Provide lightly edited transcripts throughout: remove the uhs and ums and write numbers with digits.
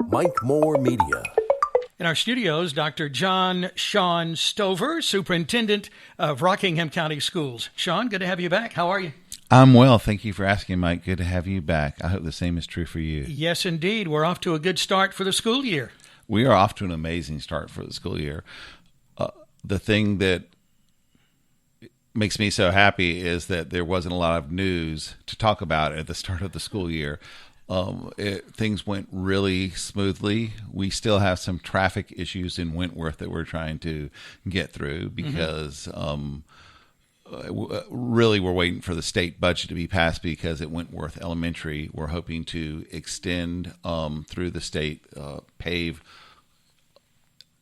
Mike Moore Media. In our studios, Dr. Shawn Stover, Superintendent of Rockingham County Schools. Shawn, good to have you back. How are you? I'm well. Thank you for asking, Mike. Good to have you back. I hope the same is true for you. Yes, indeed. We're off to a good start for the school year. We are off to an amazing start for the school year. The thing that makes me so happy is that there wasn't a lot of news to talk about at the start of the school year. Things went really smoothly. We still have some traffic issues in Wentworth that we're trying to get through because really we're waiting for the state budget to be passed because at Wentworth Elementary, we're hoping to extend through the state, pave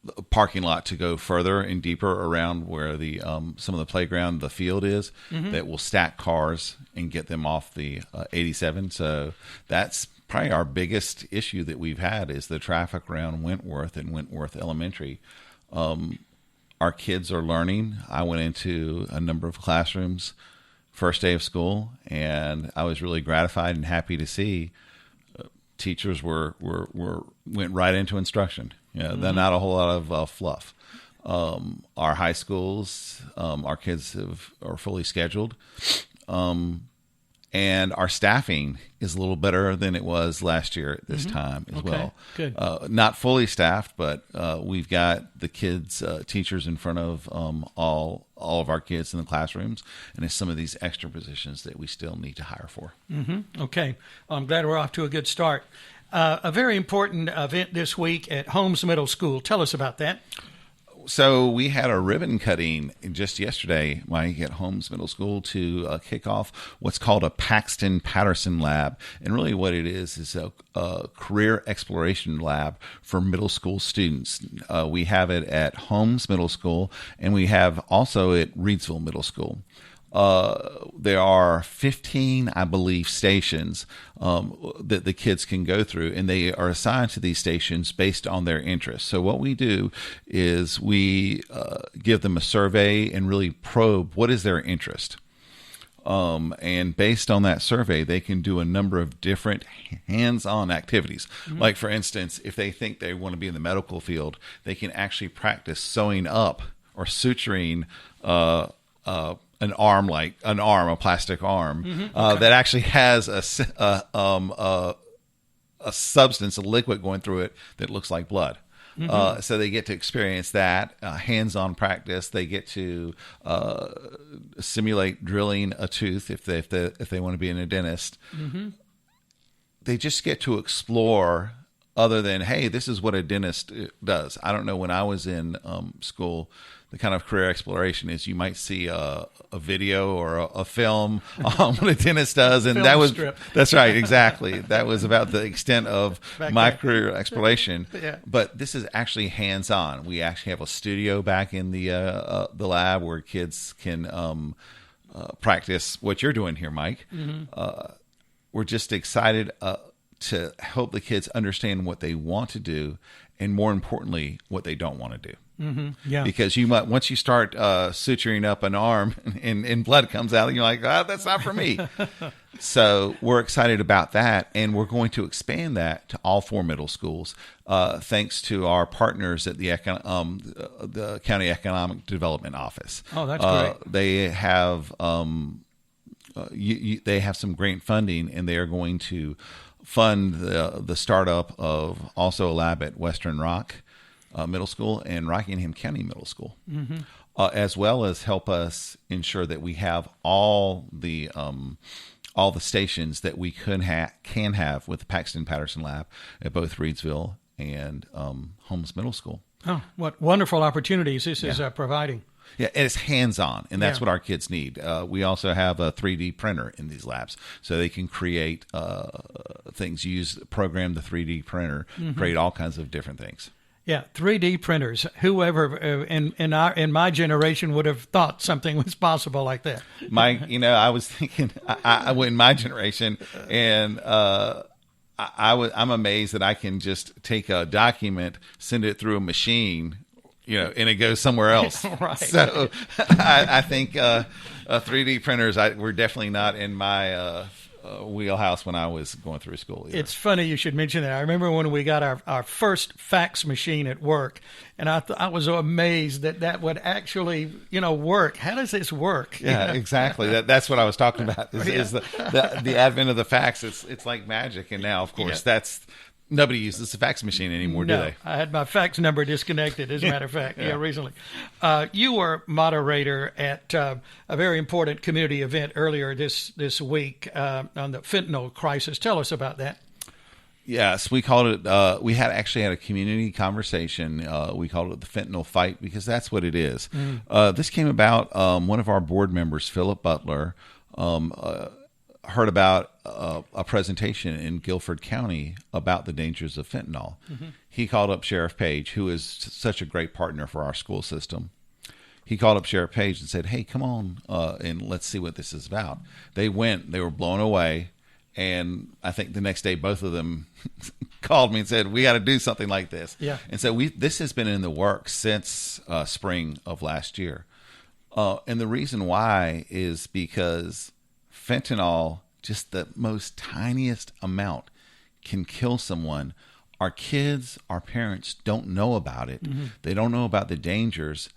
the parking lot to go further and deeper around where the some of the playground, the field is, that will stack cars and get them off the 87. So that's probably our biggest issue that we've had is the traffic around Wentworth and Wentworth Elementary. Our kids are learning. I went into a number of classrooms first day of school, and I was really gratified and happy to see teachers went right into instruction. Not a whole lot of fluff. Our high schools, our kids are fully scheduled. And our staffing is a little better than it was last year at this time as well. Good. Not fully staffed, but we've got the kids, teachers in front of all of our kids in the classrooms, and it's some of these extra positions that we still need to hire for. Okay. Well, I'm glad we're off to a good start. A very important event this week at Holmes Middle School. Tell us about that. So we had a ribbon cutting just yesterday, Mike, at Holmes Middle School to kick off what's called a Paxton Patterson Lab. And really what it is a career exploration lab for middle school students. We have it at Holmes Middle School, and we have also at Reedsville Middle School. There are 15, I believe, stations that the kids can go through, and they are assigned to these stations based on their interests. So what we do is we give them a survey and really probe what is their interest. And based on that survey, they can do a number of different hands-on activities. Like, for instance, if they think they want to be in the medical field, they can actually practice sewing up or suturing a plastic arm that actually has a substance, a liquid going through it that looks like blood. So they get to experience that hands-on practice. They get to simulate drilling a tooth if they want to be a dentist. They just get to explore. Other than, hey, this is what a dentist does. I don't know, when I was in school, the kind of career exploration is you might see a video or a film on what a dentist does. And that's right, exactly. That was about the extent of my career exploration. But this is actually hands-on. We actually have a studio back in the lab where kids can practice what you're doing here, Mike. We're just excited to help the kids understand what they want to do, and more importantly, what they don't want to do. Because once you start suturing up an arm and blood comes out, you're like, that's not for me. So we're excited about that, and we're going to expand that to all 4 middle schools, thanks to our partners at the County Economic Development Office. Oh, that's great. They have they have some grant funding, and they are going to fund the startup of also a lab at Western Rock Middle School and Rockingham County Middle School, as well as help us ensure that we have all the stations that we can have with the Paxton Patterson Lab at both Reedsville and Holmes Middle School. Oh, what wonderful opportunities this is providing. Yeah, and it's hands-on, and that's what our kids need. We also have a 3D printer in these labs, so they can create things, program the 3D printer, create all kinds of different things. Yeah, 3D printers. Whoever in my generation would have thought something was possible like that. Mike, I was thinking, I in my generation, and I'm amazed that I can just take a document, send it through a machine, and it goes somewhere else. Right. So I think 3D printers, we're definitely not in my wheelhouse when I was going through school either. It's funny you should mention that. I remember when we got our first fax machine at work, and I was so amazed that would actually, work. How does this work? Yeah, exactly. That's what I was talking about. Is the advent of the fax? It's like magic, and now, of course, nobody uses the fax machine anymore, do they? I had my fax number disconnected, as a matter of fact, recently. You were moderator at a very important community event earlier this week on the fentanyl crisis. Tell us about that. Yes, we called it, we actually had a community conversation. We called it the fentanyl fight because that's what it is. This came about, one of our board members, Philip Butler, heard about a presentation in Guilford County about the dangers of fentanyl. He called up Sheriff Page, who is such a great partner for our school system. He called up Sheriff Page and said, hey, come on, and let's see what this is about. They went, they were blown away. And I think the next day, both of them called me and said, we got to do something like this. Yeah. And so this has been in the works since spring of last year. And the reason why is because fentanyl, just the most tiniest amount, can kill someone. Our kids, our parents don't know about it. They don't know about the dangers.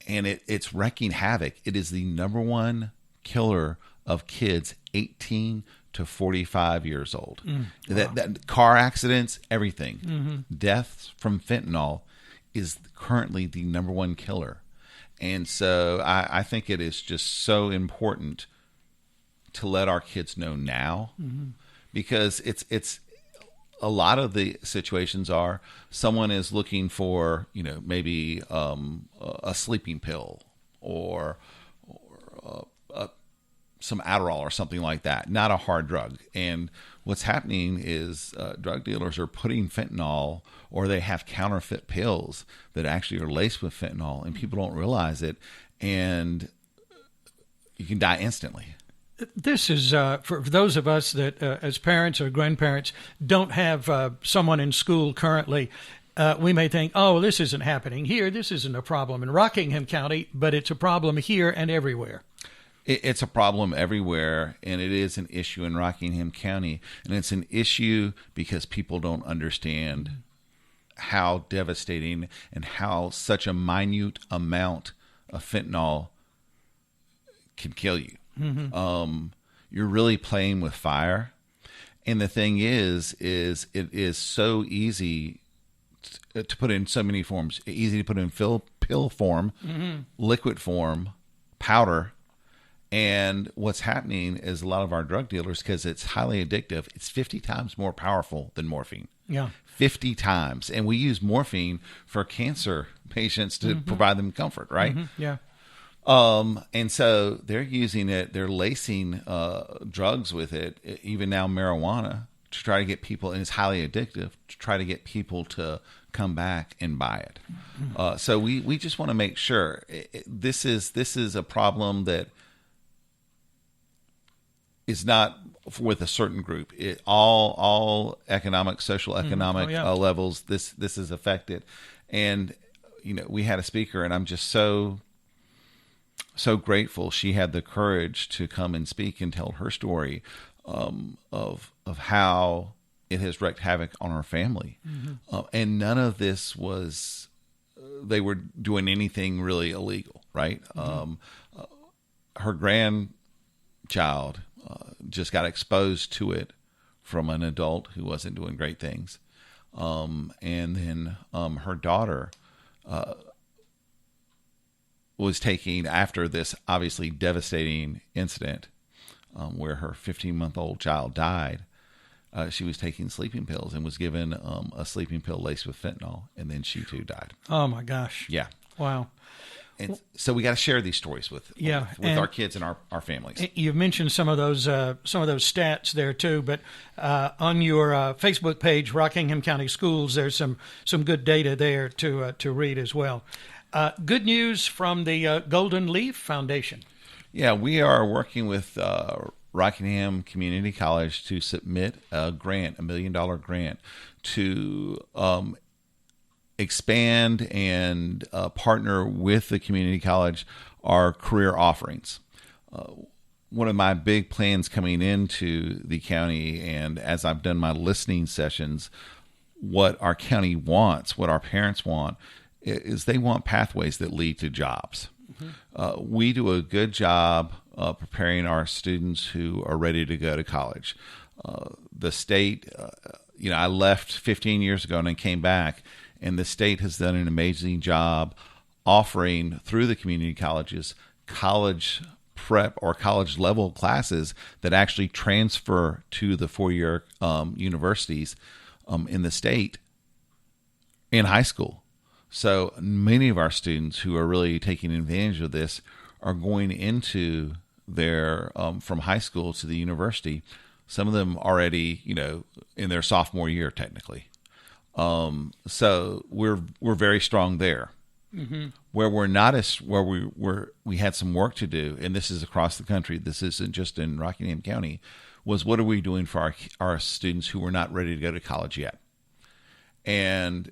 And it's wreaking havoc. It is the number one killer of kids 18 to 45 years old. Wow. That car accidents, everything. Deaths from fentanyl is currently the number one killer. And so I think it is just so important to let our kids know now, because it's a lot of the situations are someone is looking for, maybe a sleeping pill or some Adderall or something like that, not a hard drug. And what's happening is drug dealers are putting fentanyl, or they have counterfeit pills that actually are laced with fentanyl, and people don't realize it, and you can die instantly. This is for those of us that, as parents or grandparents, don't have someone in school currently. We may think, oh, this isn't happening here. This isn't a problem in Rockingham County, but it's a problem here and everywhere. It's a problem everywhere, and it is an issue in Rockingham County. And it's an issue because people don't understand how devastating and how such a minute amount of fentanyl can kill you. You're really playing with fire. And the thing is it is so easy to put in so many forms. Easy to put in pill form, liquid form, powder. And what's happening is a lot of our drug dealers, because it's highly addictive, it's 50 times more powerful than morphine. Yeah. 50 times. And we use morphine for cancer patients to provide them comfort, right? Yeah. And so they're using it, they're lacing drugs with it, even now marijuana, to try to get people, and it's highly addictive, to try to get people to come back and buy it. So we just want to make sure this is a problem that is not with a certain group. All economic, social economic levels, this is affected. And, we had a speaker, and I'm just so grateful she had the courage to come and speak and tell her story of how it has wreaked havoc on her family. And none of this was, they were doing anything really illegal, right? Her grandchild just got exposed to it from an adult who wasn't doing great things. And then her daughter was taking, after this obviously devastating incident where her 15-month-old child died, she was taking sleeping pills and was given a sleeping pill laced with fentanyl, and then she too died. Oh my gosh. Yeah. Wow. And so we got to share these stories with our kids and our families. You've mentioned some of those stats there too, but on your Facebook page, Rockingham County Schools, there's some good data there to read as well. Good news from the Golden Leaf Foundation. Yeah, we are working with Rockingham Community College to submit a grant, $1 million grant, to expand and partner with the community college our career offerings. one of my big plans coming into the county, and as I've done my listening sessions, what our county wants, what our parents want, is they want pathways that lead to jobs. We do a good job preparing our students who are ready to go to college. The state, I left 15 years ago and I came back, and the state has done an amazing job offering through the community colleges college prep or college level classes that actually transfer to the four-year universities in the state in high school. So many of our students who are really taking advantage of this are going into their from high school to the university. Some of them already, in their sophomore year technically. So we're very strong there. Mm-hmm. Where we're not we had some work to do, and this is across the country. This isn't just in Rockingham County. Was what are we doing for our students who were not ready to go to college yet? And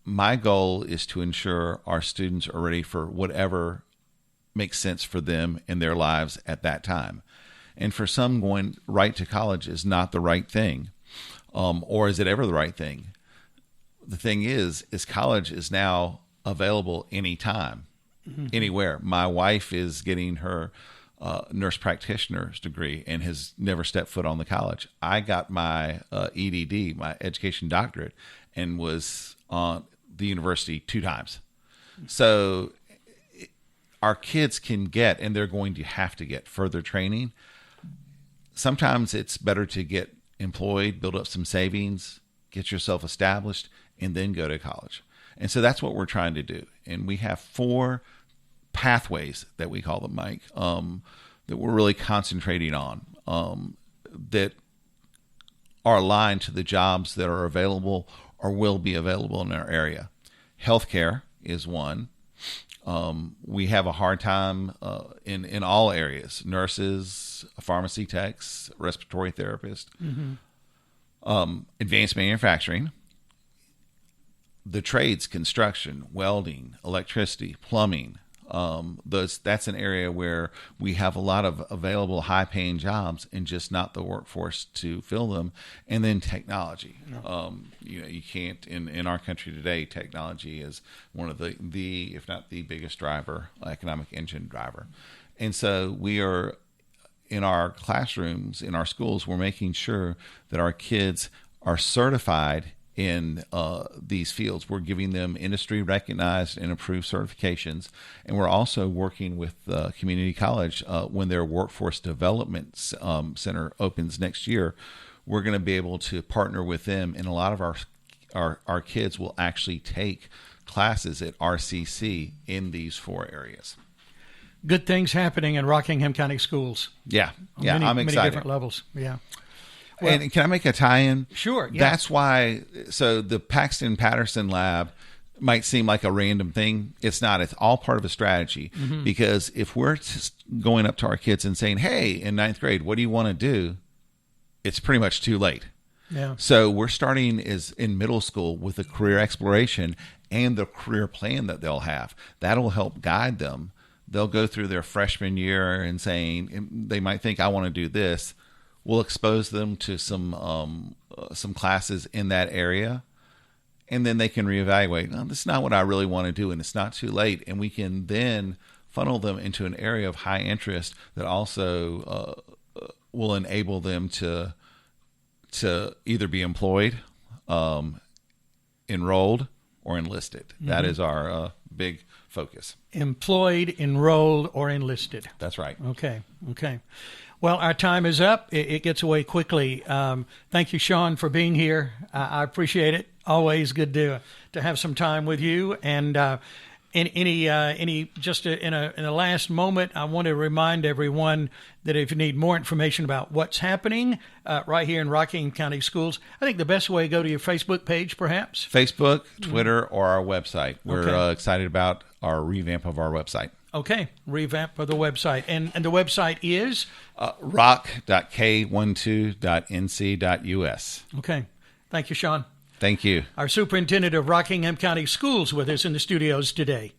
my goal is to ensure our students are ready for whatever makes sense for them in their lives at that time. And for some, going right to college is not the right thing, or is it ever the right thing? The thing is college is now available anytime, anywhere. My wife is getting her nurse practitioner's degree and has never stepped foot on the college. I got my EDD, my education doctorate, and was on the university 2 times. So our kids can get, and they're going to have to get, further training. Sometimes it's better to get employed, build up some savings, get yourself established, and then go to college. And so that's what we're trying to do. And we have 4 pathways that we call them, Mike, that we're really concentrating on, that are aligned to the jobs that are available or will be available in our area. Healthcare is one. We have a hard time in all areas: nurses, pharmacy techs, respiratory therapists, advanced manufacturing, the trades, construction, welding, electricity, plumbing. That's an area where we have a lot of available high-paying jobs and just not the workforce to fill them. And then technology. No. You can't, in our country today, technology is one of the if not the biggest driver, economic engine driver. And so we are, in our classrooms, in our schools, we're making sure that our kids are certified in these fields. We're giving them industry recognized and approved certifications. And we're also working with community college when their workforce development center opens next year. We're going to be able to partner with them. And a lot of our kids will actually take classes at RCC in these 4 areas. Good things happening in Rockingham County schools. Yeah. I'm excited. Many different levels. Yeah. Well, and can I make a tie-in? Sure. Yeah. That's why. So the Paxton Patterson lab might seem like a random thing. It's not. It's all part of a strategy. Mm-hmm. Because if we're just going up to our kids and saying, "Hey, in 9th grade, what do you want to do?" It's pretty much too late. Yeah. So we're starting in middle school with a career exploration and the career plan that they'll have. That'll help guide them. They'll go through their freshman year and they might think, "I want to do this." We'll expose them to some classes in that area, and then they can reevaluate. No, this is not what I really want to do, and it's not too late. And we can then funnel them into an area of high interest that also will enable them to either be employed, enrolled, or enlisted. Mm-hmm. That is our big focus. Employed, enrolled, or enlisted. That's right. Okay. Well, our time is up. It gets away quickly. Thank you, Shawn, for being here. I appreciate it. Always good to have some time with you. And in a last moment, I want to remind everyone that if you need more information about what's happening right here in Rockingham County Schools, I think the best way to go to your Facebook page, perhaps. Facebook, Twitter, or our website. We're excited about our revamp of our website. Okay, revamp of the website. And the website is? rock.k12.nc.us. Okay. Thank you, Shawn. Thank you. Our Superintendent of Rockingham County Schools with us in the studios today.